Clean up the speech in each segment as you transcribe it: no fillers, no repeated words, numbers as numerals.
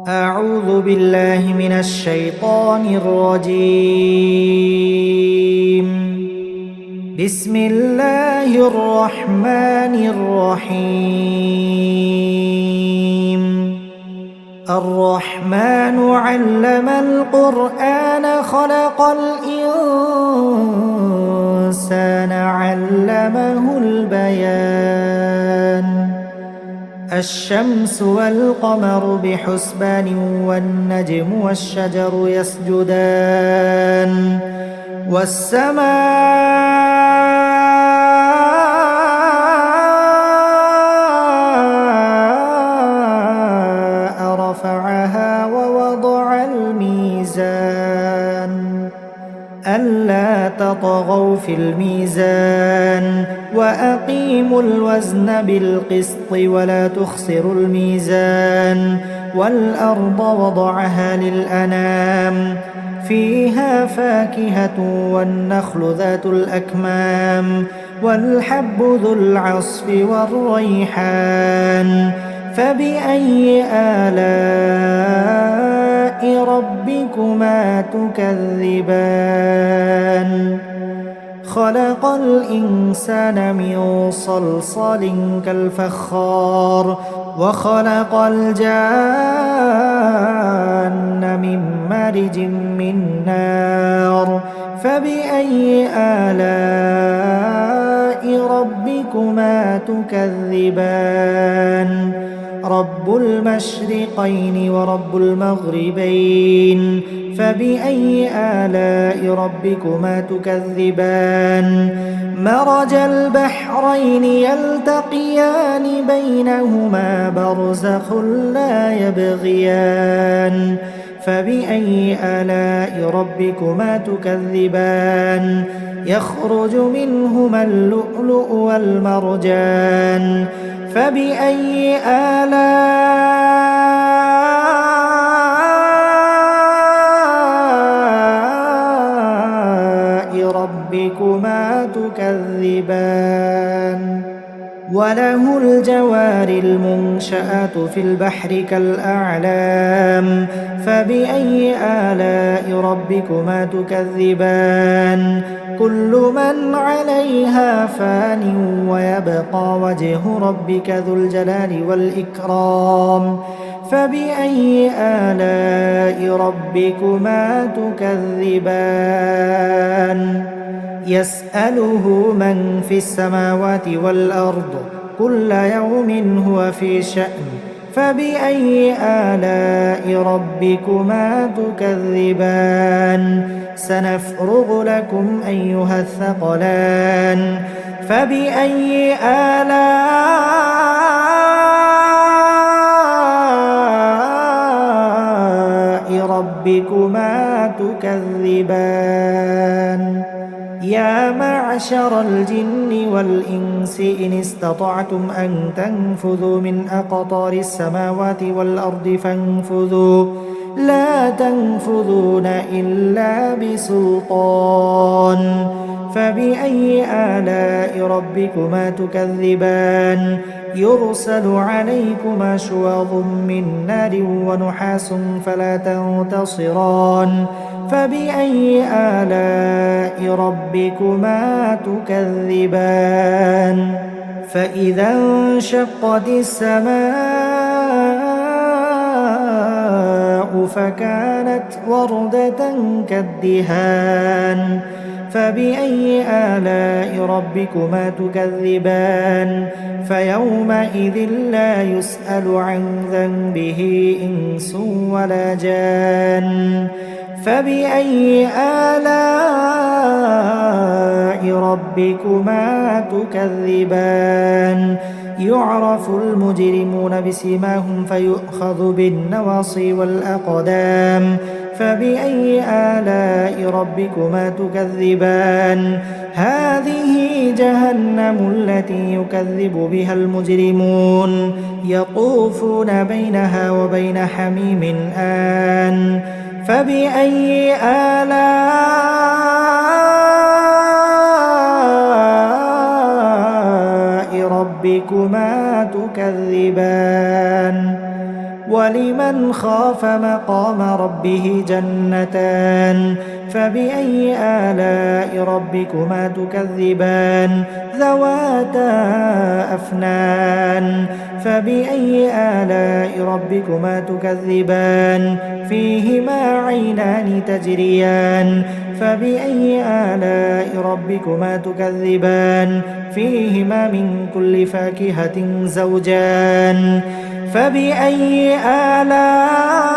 أعوذ بالله من الشيطان الرجيم. بسم الله الرحمن الرحيم. الرحمن علم القرآن خلق الإنسان علمه البيان. الشمس والقمر بحسبان والنجم والشجر يسجدان والسماء رفعها ووضع الميزان ألا تطغوا في الميزان وأقيموا الوزن بالقسط ولا تخسروا الميزان والأرض وضعها للأنام فيها فاكهة والنخل ذات الأكمام والحب ذو العصف والريحان فبأي آلاء ربكما تكذبان خلق الإنسان من صلصال كالفخار وخلق الجان من مارج من نار فبأي آلاء ربكما تكذبان رب المشرقين ورب المغربين فبأي آلاء ربكما تكذبان مرج البحرين يلتقيان بينهما برزخ لا يبغيان فبأي آلاء ربكما تكذبان يخرج منهما اللؤلؤ والمرجان فبأي آلاء ربكما تكذبان وله الجوار المنشآت في البحر كالأعلام فبأي آلاء ربكما تكذبان كل من عليها فان ويبقى وجه ربك ذو الجلال والإكرام فبأي آلاء ربكما تكذبان يسأله من في السماوات والأرض كل يوم هو في شأن فبأي آلاء ربكما تكذبان سنفرغ لكم أيها الثقلان فبأي آلاء ربكما تكذبان يا معشر الجن والإنس إن استطعتم أن تنفذوا من أقطار السماوات والأرض فانفذوا لا تنفذون إلا بسلطان فبأي آلاء ربكما تكذبان يرسل عليكما شواظ من نار ونحاس فلا تنتصران فبأي آلاء ربكما تكذبان فإذا انشقت السماء فكانت وردة كالدهان فبأي آلاء ربكما تكذبان فيومئذ لا يسأل عن ذنبه إنس ولا جان فبأي آلاء ربكما تكذبان يعرف المجرمون بسيماهم فيؤخذ بالنواصي والأقدام فبأي آلاء ربكما تكذبان هذه جهنم التي يكذب بها المجرمون يطوفون بينها وبين حميم آن فبأي آلاء ربكما تكذبان ولمن خاف مقام ربه جنتان فبأي آلاء ربكما تكذبان ذواتا أفنان فبأي آلاء ربكما تكذبان فيهما عينان تجريان فبأي آلاء ربكما تكذبان فيهما من كل فاكهة زوجان فبأي آلاء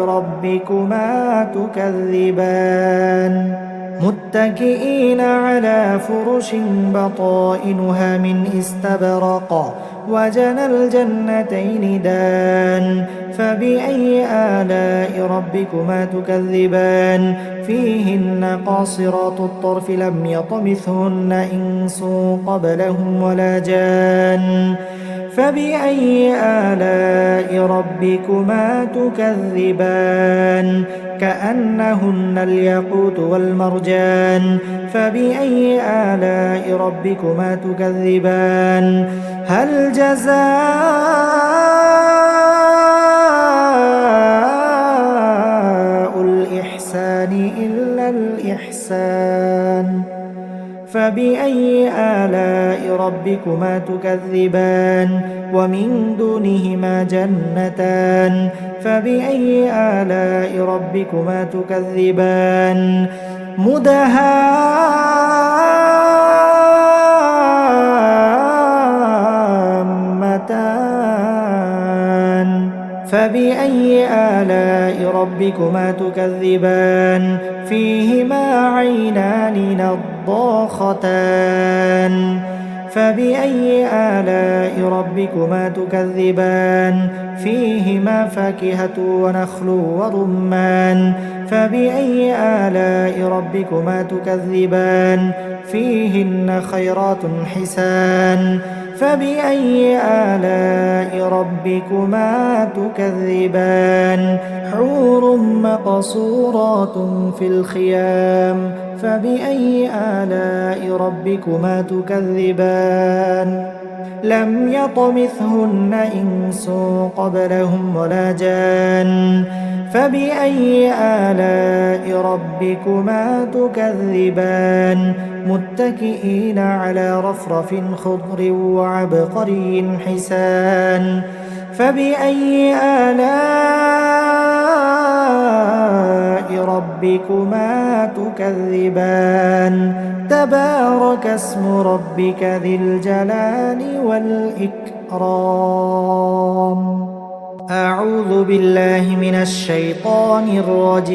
ربكما تكذبان متكئين على فرش بطائنها من استبرق وجنى الجنتين دان فبأي آلاء ربكما تكذبان فيهن قاصرات الطرف لم يطمثهن إنس قبلهم ولا جان فبأي آلاء ربكما تكذبان كأنهن الياقوت والمرجان فبأي آلاء ربكما تكذبان هل جزاء الإحسان إلا الإحسان فبأي آلاء ربكما تكذبان ومن دونهما جنتان فبأي آلاء ربكما تكذبان مدهامتان فبأي آلاء ربكما تكذبان فيهما عينان نضاختان فبأي آلاء ربكما تكذبان فيهما فاكهة ونخل ورمان فبأي آلاء ربكما تكذبان فيهن خيرات حسان فبأي آلاء ربكما تكذبان حور مقصورات في الخيام فبأي آلاء ربكما تكذبان لم يطمثهن إنس قبلهم ولا جان فبأي آلاء ربكما تكذبان متكئين على رفرف خضر وعبقري حسان فبأي آلاء ربكما تكذبان تبارك اسم ربك ذي الجلال والإكرام أعوذ بالله من الشيطان الرجيم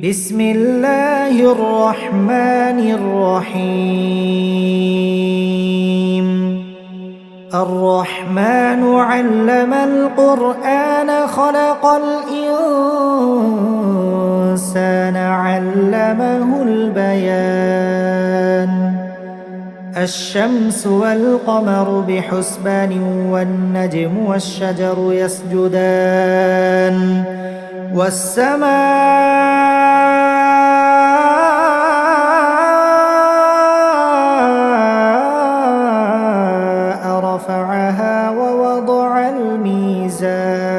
بسم الله الرحمن الرحيم الرحمن علم القرآن خلق الإنسان علمه البيان الشمس والقمر بحسبان والنجم والشجر يسجدان والسماء رفعها ووضع الميزان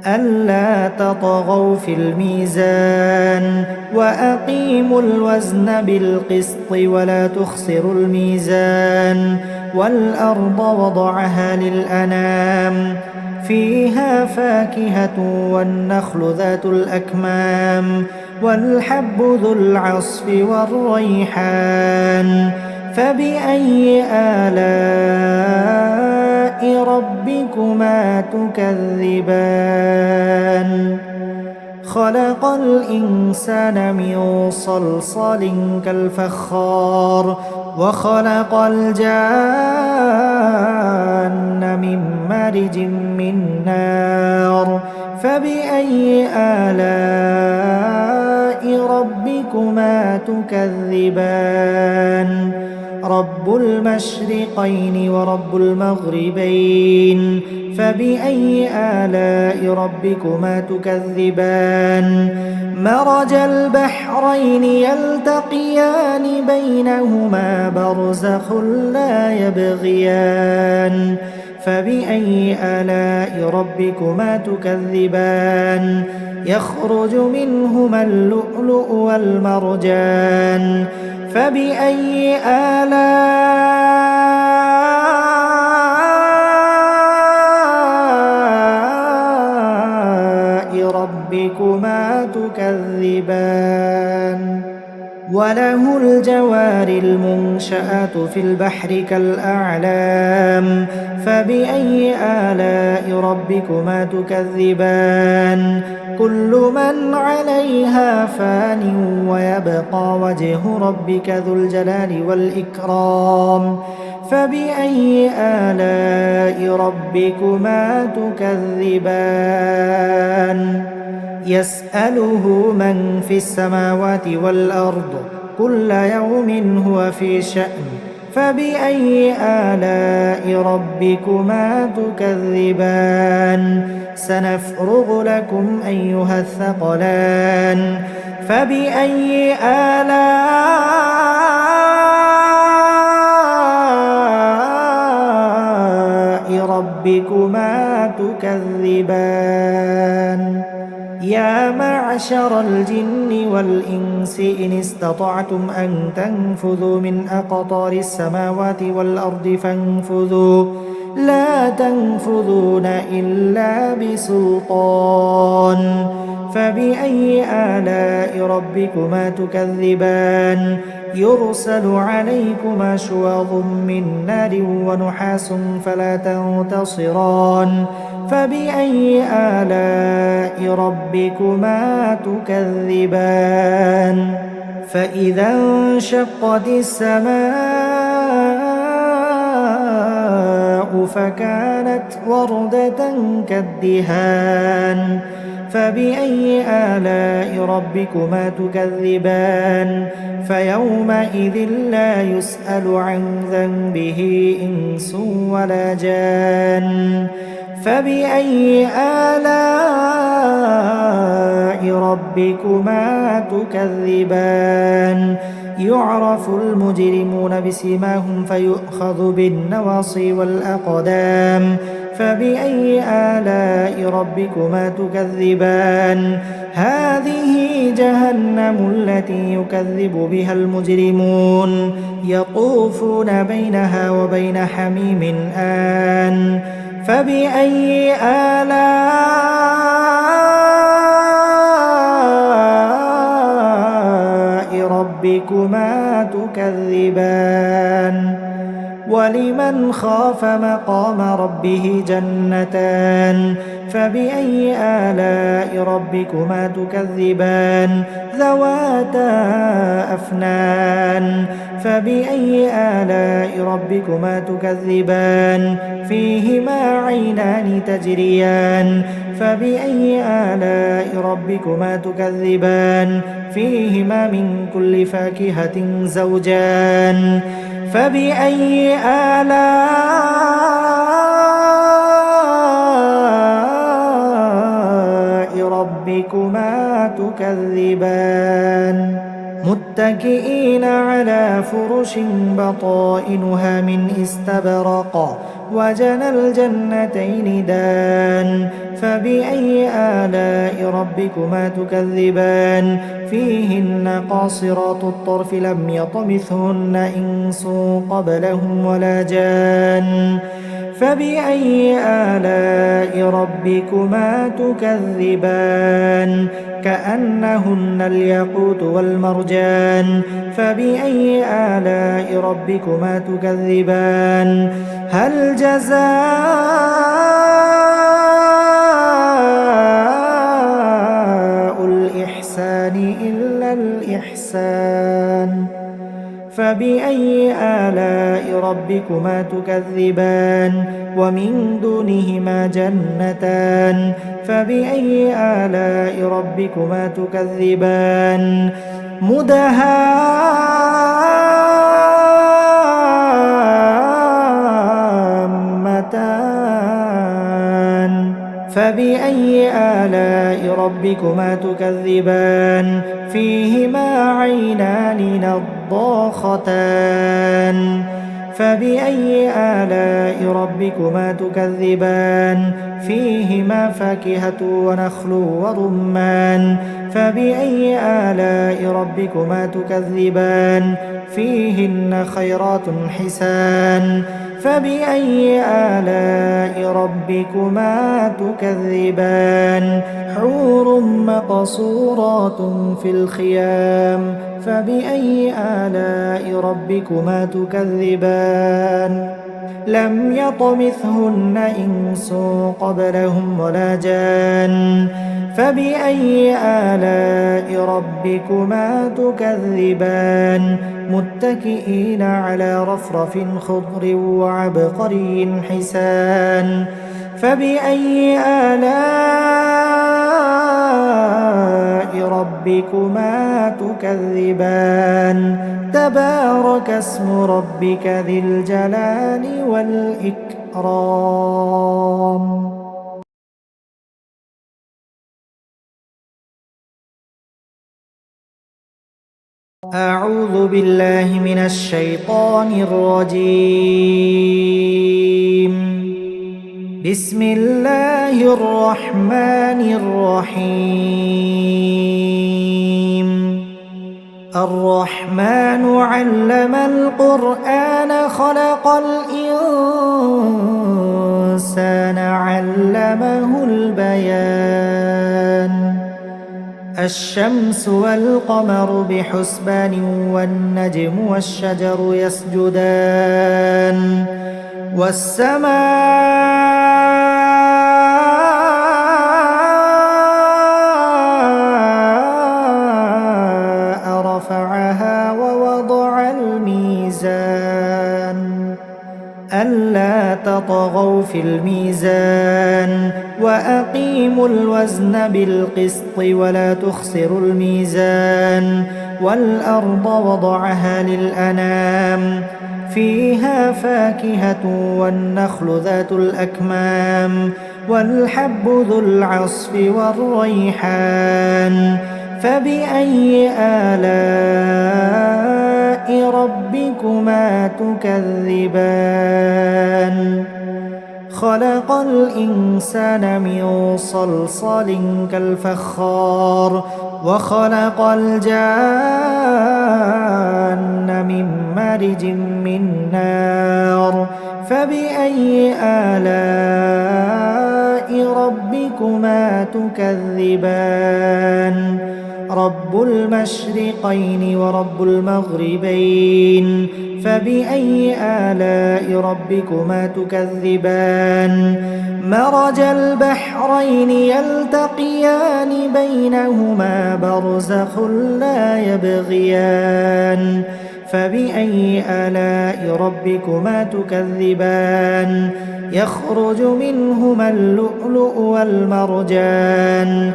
ألا تطغوا في الميزان وأقيموا الوزن بالقسط ولا تخسروا الميزان والأرض وضعها للأنام فيها فاكهة والنخل ذات الأكمام والحب ذو العصف والريحان فبأي آلاء ربكما تكذبان خلق الإنسان من صلصال كالفخار وخلق الجان من مارج من نار فبأي آلاء ربكما تكذبان رب المشرقين ورب المغربين فبأي آلاء ربكما تكذبان مرج البحرين يلتقيان بينهما برزخ لا يبغيان فبأي آلاء ربكما تكذبان يخرج منهما اللؤلؤ والمرجان فبأي آلاء ربكما تكذبان وله الجوار المنشآت في البحر كالأعلام فبأي آلاء ربكما تكذبان كل من عليها فان ويبقى وجه ربك ذو الجلال والإكرام فبأي آلاء ربكما تكذبان يسأله من في السماوات والأرض كل يوم هو في شأن فبأي آلاء ربكما تكذبان سنفرغ لكم أيها الثقلان فبأي آلاء ربكما تكذبان يا معشر الجن والإنس إن استطعتم أن تنفذوا من أقطار السماوات والأرض فانفذوا لا تنفذون إلا بسلطان فبأي آلاء ربكما تكذبان يرسل عليكما شواظ من نار ونحاس فلا تنتصران فبأي آلاء ربكما تكذبان فإذا انشقت السماء فكانت وردة كالدهان فبأي آلاء ربكما تكذبان فيومئذ لا يسأل عن ذنبه إنس ولا جان فبأي آلاء ربكما تكذبان يعرف المجرمون بسيماهم فيؤخذ بالنواصي والأقدام فبأي آلاء ربكما تكذبان هذه جهنم التي يكذب بها المجرمون يطوفون بينها وبين حميم آن فبأي آلاء ربكما تكذبان ولمن خاف مقام ربه جنتان فبأي آلاء ربكما تكذبان ذواتا أفنان فبأي آلاء ربكما تكذبان فيهما عينان تجريان فبأي آلاء ربكما تكذبان فيهما من كل فاكهة زوجان فبأي آلاء ربكما تكذبان متكئين على فرش بطائنها من استبرق وجنى الجنتين دان فبأي آلاء ربكما تكذبان فيهن قاصرات الطرف لم يطمثهن إنس قبلهم ولا جان فبأي آلاء ربكما تكذبان كأنهن الياقوت والمرجان فبأي آلاء ربكما تكذبان هل جزاء الإحسان إلا الإحسان فبأي آلاء ربكما تكذبان ومن دونهما جنتان فبأي آلاء ربكما تكذبان مدهامتان فبأي آلاء ربكما تكذبان فيهما عينان نضاختان فبأي آلاء ربكما تكذبان فيهما فاكهة ونخل ورمان فبأي آلاء ربكما تكذبان فيهن خيرات حسان فبأي آلاء ربكما تكذبان حور مقصورات في الخيام فبأي آلاء ربكما تكذبان لم يطمثهن إنس قبلهم ولا جان فبأي آلاء ربكما تكذبان متكئين على رفرف خضر وعبقري حسان فبأي آلاء ربكما تكذبان تبارك اسم ربك ذي الجلال والإكرام. أعوذ بالله من الشيطان الرجيم. بسم الله الرحمن الرحيم. الرحمن علم القرآن خلق الإنسان علمه البيان الشمس والقمر بحسبان والنجم والشجر يسجدان والسماء رفعها ووضع الميزان ألا تطغوا في الميزان وأقيموا الوزن بالقسط ولا تخسروا الميزان والأرض وضعها للأنام فيها فاكهة والنخل ذات الأكمام والحب ذو العصف والريحان فبأي آلاء ربكما تكذبان خلق الإنسان من صلصال كالفخار وخلق الجان من مارج من نار فبأي آلاء ربكما تكذبان رب المشرقين ورب المغربين فبأي آلاء ربكما تكذبان مرج البحرين يلتقيان بينهما برزخ لا يبغيان فبأي آلاء ربكما تكذبان يخرج منهما اللؤلؤ والمرجان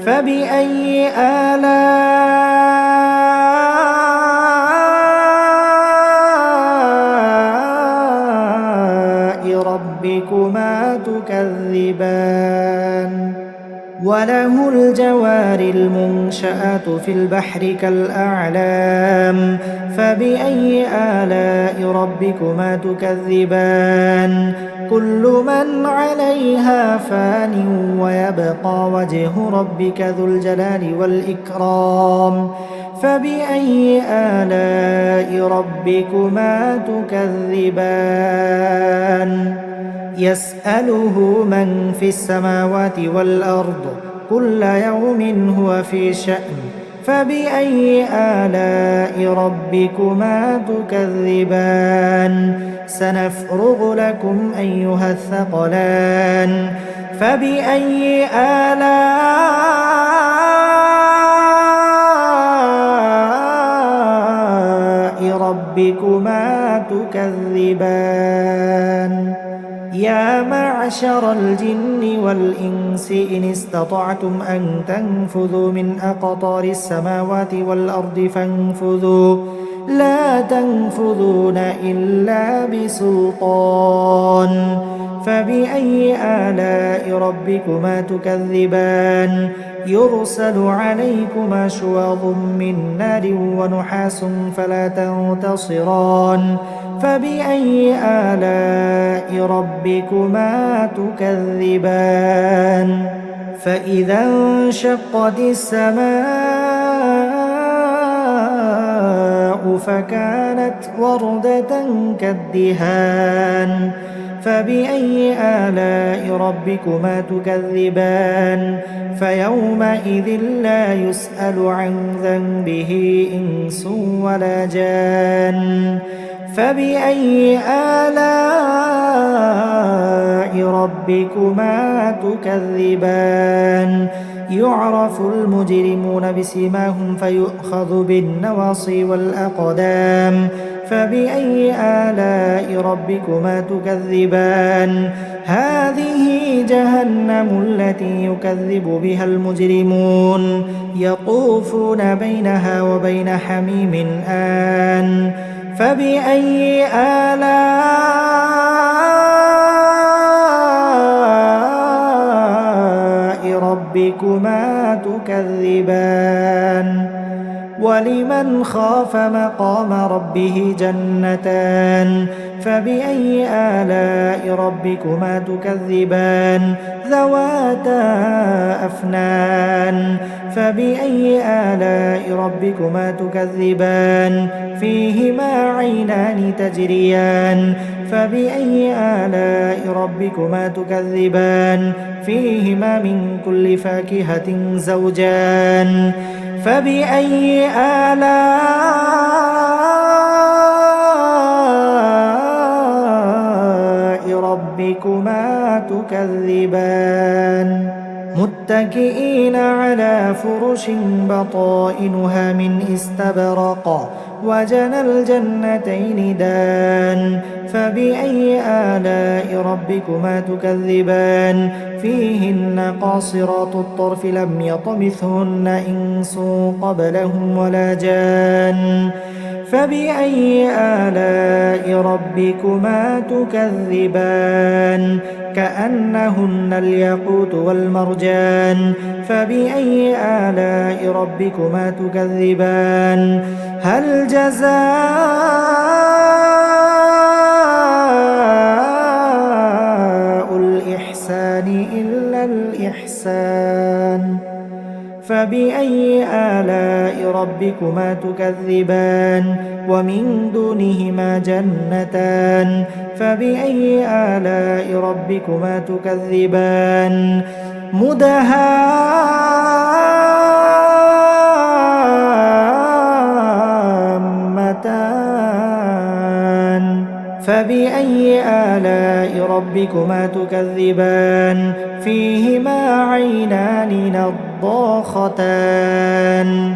فبأي آلاء ربكما تكذبان وله الجوار المنشآت في البحر كالأعلام فبأي آلاء ربكما تكذبان كل من عليها فان ويبقى وجه ربك ذو الجلال والإكرام فبأي آلاء ربكما تكذبان يسأله من في السماوات والأرض كل يوم هو في شأن فبأي آلاء ربكما تكذبان سنفرغ لكم أيها الثقلان فبأي آلاء ربكما تكذبان يا معشر الجن والإنس إن استطعتم أن تنفذوا من أقطار السماوات والأرض فانفذوا لا تنفذون إلا بسلطان فبأي آلاء ربكما تكذبان يرسل عليكما شواظ من نار ونحاس فلا تنتصران فبأي آلاء ربكما تكذبان فإذا انشقت السماء فكانت وردة كالدهان فبأي آلاء ربكما تكذبان فيومئذ لا يسأل عن ذنبه إنس ولا جان فبأي آلاء ربكما تكذبان يعرف المجرمون بسيماهم فيؤخذ بالنواصي والأقدام فبأي آلاء ربكما تكذبان هذه جهنم التي يكذب بها المجرمون يطوفون بينها وبين حميم آن فبأي آلاء ربكما تكذبان ولمن خاف مقام ربه جنتان فبأي آلاء ربكما تكذبان ذواتا أفنان فبأي آلاء ربكما تكذبان فيهما عينان تجريان فبأي آلاء ربكما تكذبان فيهما من كل فاكهة زوجان فبأي آلاء ربكما تكذبان متكئين على فرش بطائنها من استبرق وجنى الجنتين دان فبأي آلاء ربكما تكذبان فيهن قاصرات الطرف لم يطمثهن إنس قبلهم ولا جان فبأي آلاء ربكما تكذبان كأنهن الياقوت والمرجان فبأي آلاء ربكما تكذبان هل جزاء الإحسان إلا الإحسان فبأي آلاء ربكما تكذبان ومن دونهما جنتان فبأي آلاء ربكما تكذبان مدهامتان فبأي آلاء ربكما تكذبان فيهما عينان نضاختان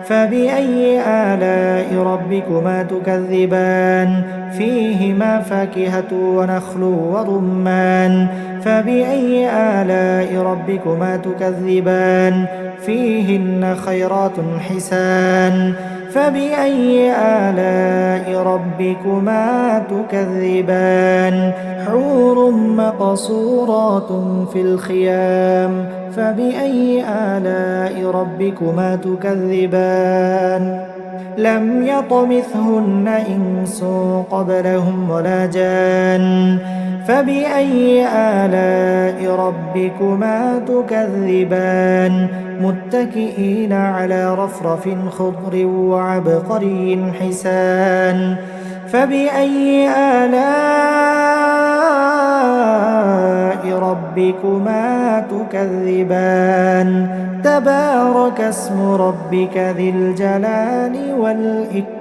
فبأي آلاء ربكما تكذبان فيهما فاكهة ونخل ورمان فبأي آلاء ربكما تكذبان فيهن خيرات حسان فبأي آلاء ربكما تكذبان حور مقصورات في الخيام فبأي آلاء ربكما تكذبان لم يطمثهن إنس قبلهم ولا جان فبأي آلاء ربكما تكذبان متكئين على رفرف خضر وعبقري حسان فبأي آلاء ربكما تكذبان تبارك اسم ربك ذي الجلال والإكرام